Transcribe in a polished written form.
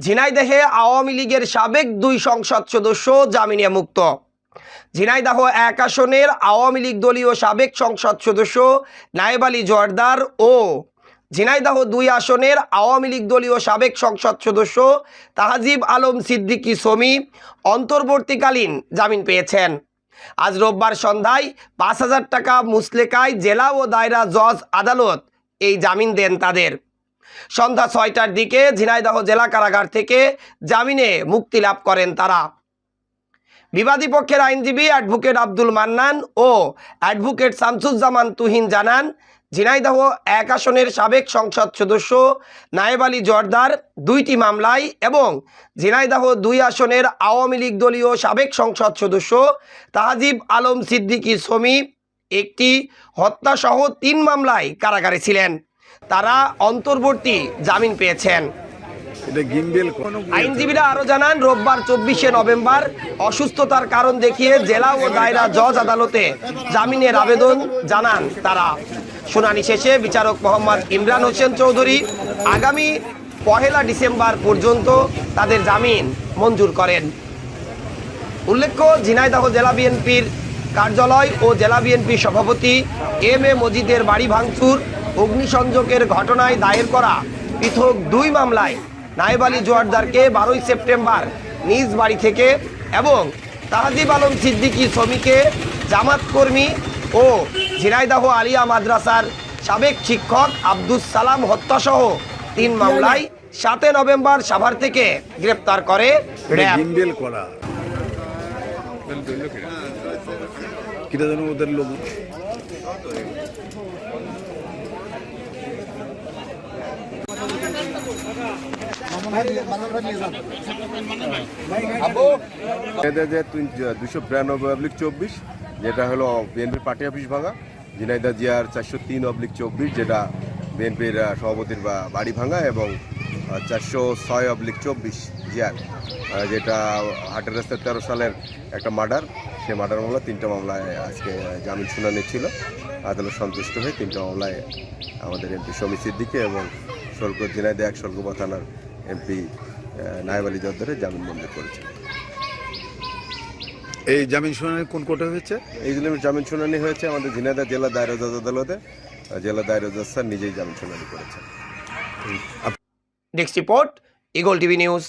ঝিনাইদহে আওয়ামী লীগের সাবেক 2 সংসদ সদস্য জামিনে মুক্ত। ঝিনাইদহ 1 আসনের আওয়ামী লীগ দলীয় সাবেক সংসদ সদস্য নায়েব আলী জোয়ারদার ও ঝিনাইদহ 2 আসনের আওয়ামী লীগ দলীয় সাবেক সংসদ সদস্য তাহজিব আলম সিদ্দিকী সমি অন্তর্বর্তীকালীন জামিন পেয়েছেন। আজ রোববার সন্ধ্যায় 5,000 টাকা মুচলেকায় জেলা ও দায়রা জজ আদালত এই জামিন দেন তাদের। সন্ধ্যা 6টার দিকে ঝিনাইদহ জেলা কারাগার থেকে জামিনে মুক্তি লাভ করেন তারা। বিবাদী পক্ষের আইনজীবী অ্যাডভোকেট আব্দুল মান্নান ও অ্যাডভোকেট শামসুজ্জামান তুহিন জানান, ঝিনাইদহ 1 আসনের সাবেক সংসদ সদস্য নায়েব আলী জোয়ারদার 2টি মামলায় এবং ঝিনাইদহ 2 আসনের আওয়ামী লীগ দলীয় সাবেক সংসদ সদস্য তাহজিব আলম সিদ্দিকী সমি একটি হত্যাসহ 3 মামলায় কারাগারে ছিলেন। তারা অন্তর্বর্তী জামিন পেয়েছেন। আইনজীবীরা আরো জানান, রোববার 24শে নভেম্বর অসুস্থতার কারণ দেখিয়ে জেলা ও দায়রা জজ আদালতে জামিনের আবেদন জানান তারা। শুনানি শেষে বিচারক মোহাম্মদ ইমরান হোসেন চৌধুরী আগামী 1 ডিসেম্বর পর্যন্ত তাদের জামিন মঞ্জুর করেন। উল্লেখ্য, ঝিনাইদহ জেলা বিএনপির কার্যালয় ও জেলা বিএনপি সভাপতি এম এ মজিদের বাড়ি ভাঙচুর, অগ্নিসংযোগের ঘটনায় দায়ের করা পৃথক 2 মামলায় নায়েব আলী জোয়ারদারকে 12 সেপ্টেম্বর নিজ বাড়ি থেকে এবং তাহজিব আলম সিদ্দিকী সমিকে জামাত কর্মী ও ঝিনাইদহ আলিয়া মাদ্রাসার সাবেক শিক্ষক আব্দুস সালাম হত্যাসহ 3 মামলায় 7 নভেম্বর সাভার থেকে গ্রেপ্তার করে র্যাব। যে 292/24 যেটা হলো বিএনপির পার্টি অফিস ভাঙা, ঝিনাইদহ জিয়ার 403/24 যেটা বিএনপির সভাপতির বাড়ি ভাঙা এবং 406/24 জিয়ার যেটা হাটের রাস্তায় 13 সালের একটা মার্ডার, সেই মার্ডার মামলা 3টা মামলায় আজকে জামিন শুনানি ছিল। আদালত সন্তুষ্ট হয়ে 3টা মামলায় আমাদের এমপি সমি সিদ্দিকী এবং ঝিনাইদহ 1 শোলকুপা থানার এমপি নায়েব আলী জোয়ারদারের জামিন মঞ্জুর করেছে। এই জামিন শুনানি কোন কোর্টে হয়েছে? এই জামিন শুনানি হয়েছে আমাদের ঝিনাইদহ জেলা দায়রা জজ আদালতে। জেলা দায়রা জজ স্যার নিজেই জামিন শুনানি করেছেন। Desk report, eagle TV news.